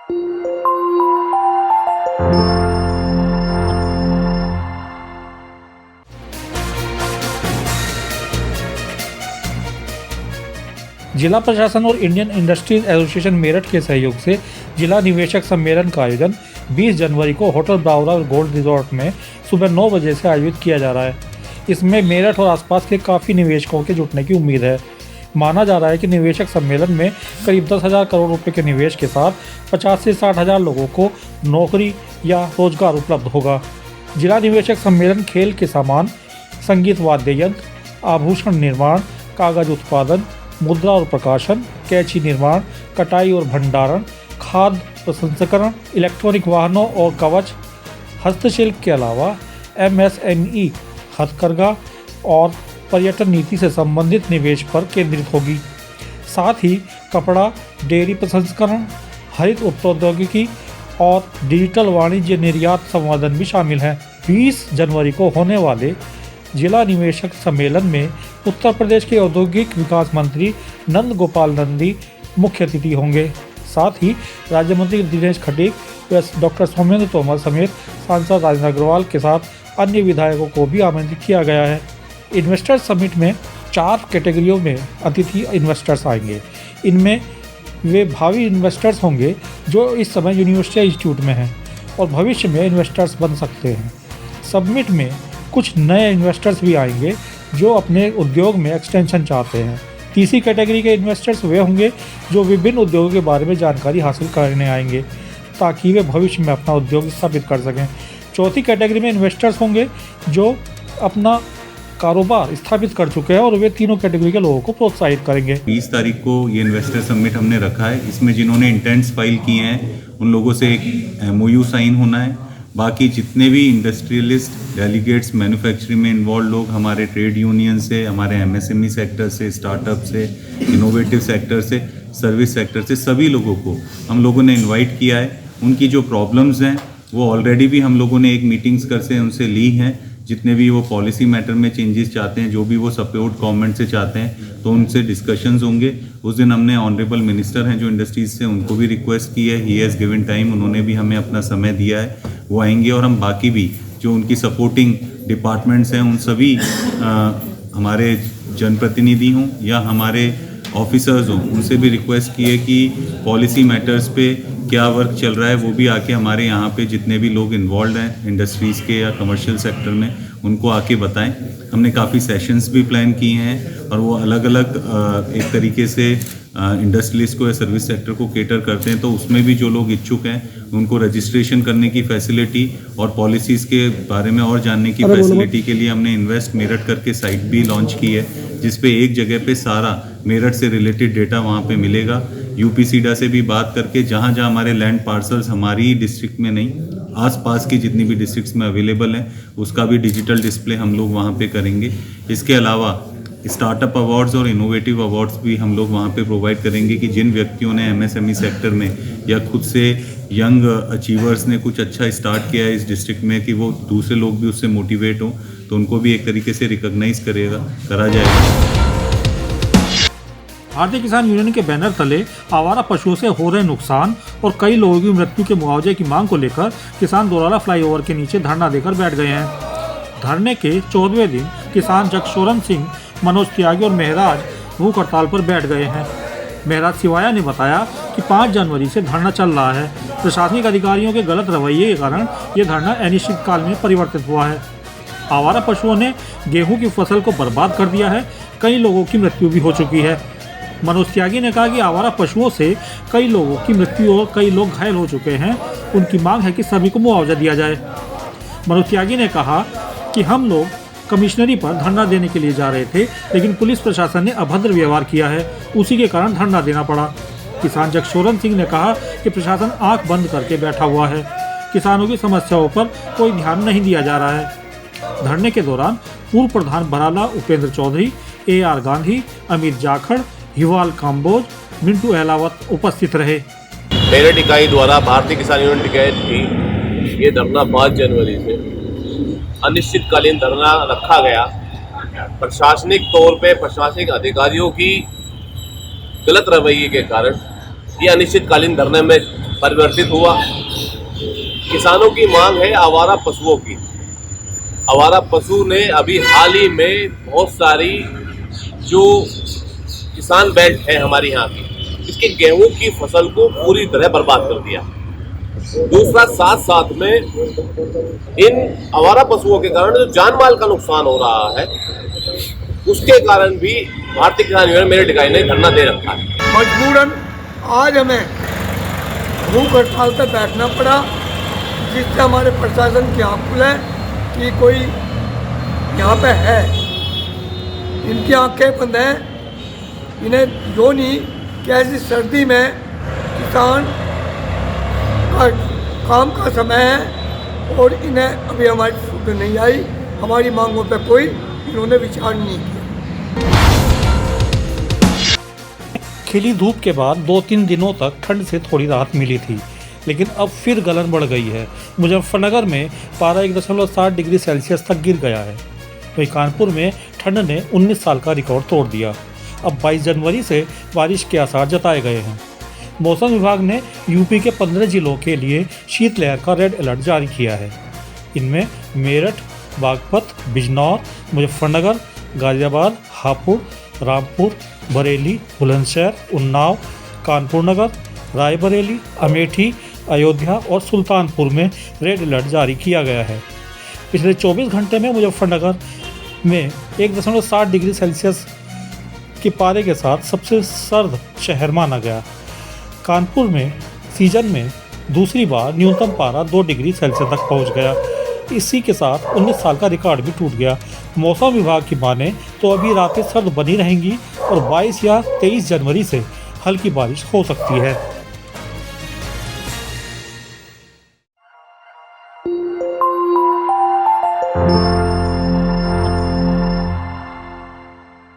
जिला प्रशासन और इंडियन इंडस्ट्रीज एसोसिएशन मेरठ के सहयोग से जिला निवेशक सम्मेलन का आयोजन 20 जनवरी को होटल ब्रावरा गोल्ड रिजॉर्ट में सुबह 9 बजे से आयोजित किया जा रहा है। इसमें मेरठ और आसपास के काफ़ी निवेशकों के जुटने की उम्मीद है। माना जा रहा है कि निवेशक सम्मेलन में करीब 10,000 करोड़ रुपए के निवेश के साथ 50 से 60,000 लोगों को नौकरी या रोजगार उपलब्ध होगा। जिला निवेशक सम्मेलन खेल के सामान, संगीत वाद्य यंत्र, आभूषण निर्माण, कागज उत्पादन, मुद्रा और प्रकाशन, कैंची निर्माण, कटाई और भंडारण, खाद्य प्रसंस्करण, इलेक्ट्रॉनिक वाहनों और कवच, हस्तशिल्प के अलावा MSME, हथकरघा और पर्यटन नीति से संबंधित निवेश पर केंद्रित होगी। साथ ही कपड़ा, डेयरी प्रसंस्करण, हरित प्रौद्योगिकी और डिजिटल वाणिज्य निर्यात संवर्धन भी शामिल है। 20 जनवरी को होने वाले जिला निवेशक सम्मेलन में उत्तर प्रदेश के औद्योगिक विकास मंत्री नंद गोपाल नंदी मुख्य अतिथि होंगे। साथ ही राज्य मंत्री दिनेश खटीक व डॉक्टर सौमेंद्र तोमर समेत सांसद राजेंद्र अग्रवाल के साथ अन्य विधायकों को भी आमंत्रित किया गया है। इन्वेस्टर्स समिट में 4 कैटेगरियों में अतिथि इन्वेस्टर्स आएंगे। इनमें वे भावी इन्वेस्टर्स होंगे जो इस समय यूनिवर्सिटी इंस्टीट्यूट में हैं और भविष्य में इन्वेस्टर्स बन सकते हैं। समिट में कुछ नए इन्वेस्टर्स भी आएंगे जो अपने उद्योग में एक्सटेंशन चाहते हैं। तीसरी कैटेगरी के इन्वेस्टर्स वे होंगे जो विभिन्न उद्योगों के बारे में जानकारी हासिल करने आएंगे ताकि वे भविष्य में अपना उद्योग स्थापित कर सकें। चौथी कैटेगरी में इन्वेस्टर्स होंगे जो अपना कारोबार स्थापित कर चुके हैं और वे तीनों कैटेगरी के लोगों को प्रोत्साहित करेंगे। 20 तारीख को ये इन्वेस्टर समिट हमने रखा है। इसमें जिन्होंने इंटेंट्स फाइल किए हैं उन लोगों से एक MOU साइन होना है। बाकी जितने भी इंडस्ट्रियलिस्ट, डेलीगेट्स, मैन्युफैक्चरिंग में इन्वॉल्व लोग, हमारे ट्रेड यूनियन से, हमारे MSME सेक्टर से, स्टार्टअप से, इनोवेटिव सेक्टर से, सर्विस सेक्टर से, सभी लोगों को हम लोगों ने इनवाइट किया है। उनकी जो प्रॉब्लम्स हैं वो ऑलरेडी भी हम लोगों ने एक मीटिंग्स करके उनसे ली हैं। जितने भी वो पॉलिसी मैटर में चेंजेस चाहते हैं, जो भी वो सपोर्ट गवर्नमेंट से चाहते हैं, तो उनसे डिस्कशंस होंगे। उस दिन हमने ऑनरेबल मिनिस्टर हैं जो इंडस्ट्रीज से, उनको भी रिक्वेस्ट की है। ही हैज़ गिवन टाइम, उन्होंने भी हमें अपना समय दिया है, वो आएंगे। और हम बाकी भी जो उनकी सपोर्टिंग डिपार्टमेंट्स हैं उन सभी हमारे जनप्रतिनिधि हों या हमारे ऑफिसर्स हों, उनसे भी रिक्वेस्ट की है कि पॉलिसी मैटर्स पे क्या वर्क चल रहा है वो भी आके हमारे यहाँ पे जितने भी लोग इन्वॉल्व हैं इंडस्ट्रीज़ के या कमर्शियल सेक्टर में, उनको आके बताएं। हमने काफ़ी सेशंस भी प्लान किए हैं और वो अलग अलग एक तरीके से इंडस्ट्रियलिस्ट को या सर्विस सेक्टर को केटर करते हैं। तो उसमें भी जो लोग इच्छुक हैं उनको रजिस्ट्रेशन करने की फैसिलिटी और पॉलिसीज़ के बारे में और जानने की फैसिलिटी के लिए हमने इन्वेस्ट मेरठ करके साइट भी लॉन्च की है, जिसपे एक जगह पे सारा मेरठ से रिलेटेड डेटा वहाँ पे मिलेगा। UPSIDA से भी बात करके जहाँ जहाँ हमारे लैंड पार्सल्स हमारी डिस्ट्रिक्ट में नहीं, आसपास की जितनी भी डिस्ट्रिक्ट्स में अवेलेबल हैं, उसका भी डिजिटल डिस्प्ले हम लोग वहाँ पे करेंगे। इसके अलावा स्टार्टअप अवार्ड्स और इनोवेटिव अवार्ड्स भी हम लोग वहाँ पे प्रोवाइड करेंगे कि जिन व्यक्तियों ने MSME सेक्टर में या खुद से यंग अचीवर्स ने कुछ अच्छा स्टार्ट किया है इस डिस्ट्रिक्ट में, कि वो दूसरे लोग भी उससे मोटिवेट हों, तो उनको भी एक तरीके से रिकॉग्नाइज करा जाएगा। भारतीय किसान यूनियन के बैनर तले आवारा पशुओं से हो रहे नुकसान और कई लोगों की मृत्यु के मुआवजे की मांग को लेकर किसान दोराला फ्लाईओवर के नीचे धरना देकर बैठ गए हैं। धरने के 14वें दिन किसान जगशोरन सिंह, मनोज त्यागी और महराज भूख हड़ताल पर बैठ गए हैं। महराज सिवाया ने बताया कि 5 जनवरी से धरना चल रहा है। प्रशासनिक अधिकारियों के गलत रवैये के कारण ये धरना अनिश्चितकाल में परिवर्तित हुआ है। आवारा पशुओं ने गेहूं की फसल को बर्बाद कर दिया है। कई लोगों की मृत्यु भी हो चुकी है। मनोज त्यागी ने कहा कि आवारा पशुओं से कई लोगों की मृत्यु और कई लोग घायल हो चुके हैं। उनकी मांग है कि सभी को मुआवजा दिया जाए। मनोज त्यागी ने कहा कि हम लोग कमिश्नरी पर धरना देने के लिए जा रहे थे, लेकिन पुलिस प्रशासन ने अभद्र व्यवहार किया है, उसी के कारण धरना देना पड़ा। किसान जगशोरन सिंह ने कहा कि प्रशासन आंख बंद करके बैठा हुआ है, किसानों की समस्याओं पर कोई ध्यान नहीं दिया जा रहा है। धरने के दौरान पूर्व प्रधान बराला उपेंद्र चौधरी, AR गांधी, अमित जाखड़, हिवाल काम्बोज, मिंटू अहलावत उपस्थित रहे। मेरठ इकाई द्वारा भारतीय किसान यूनियन टिकैत की ये धरना 5 जनवरी से अनिश्चितकालीन धरना रखा गया। प्रशासनिक तौर पे प्रशासनिक अधिकारियों की गलत रवैये के कारण ये अनिश्चितकालीन धरने में परिवर्तित हुआ। किसानों की मांग है आवारा पशुओं की। आवारा पशु ने अभी हाल ही में बहुत सारी जो किसान बेल्ट है हमारी यहाँ की, इसके गेहूं की फसल को पूरी तरह बर्बाद कर दिया। दूसरा, साथ साथ में इन आवारा पशुओं के कारण जो जान माल का नुकसान हो रहा है, उसके कारण भी भारतीय किसान यूनियन मेरठ इकाई ने धरना दे रखा है। मजबूरन आज हमें भूख हड़ताल पर बैठना पड़ा, जिससे हमारे प्रशासन की आंख है कि कोई यहाँ पे है। इनकी आंखें बंद हैं, इन्हें जो नहीं कि ऐसी सर्दी में किसान का काम का समय है और इन्हें अभी हमारी सुध नहीं आई, हमारी मांगों पे कोई इन्होंने विचार नहीं किया। खिली धूप के बाद 2-3 दिनों तक ठंड से थोड़ी राहत मिली थी, लेकिन अब फिर गलन बढ़ गई है। मुजफ्फरनगर में पारा 1.7 डिग्री सेल्सियस तक गिर गया है। वहीं कानपुर में ठंड ने 19 साल का रिकॉर्ड तोड़ दिया। अब 22 जनवरी से बारिश के आसार जताए गए हैं। मौसम विभाग ने यूपी के 15 जिलों के लिए शीतलहर का रेड अलर्ट जारी किया है। इनमें मेरठ, बागपत, बिजनौर, मुजफ्फरनगर, गाजियाबाद, हापुड़, रामपुर, बरेली, बुलंदशहर, उन्नाव, कानपुर नगर, रायबरेली, अमेठी, अयोध्या और सुल्तानपुर में रेड अलर्ट जारी किया गया है। पिछले 24 घंटे में मुजफ्फरनगर में 1.7 डिग्री सेल्सियस के पारे के साथ सबसे सर्द शहर माना गया। कानपुर में सीजन में दूसरी बार न्यूनतम पारा 2 डिग्री सेल्सियस तक पहुंच गया। इसी के साथ 19 साल का रिकॉर्ड भी टूट गया। मौसम विभाग की माने तो अभी रातें सर्द बनी रहेंगी और 22 या 23 जनवरी से हल्की बारिश हो सकती है।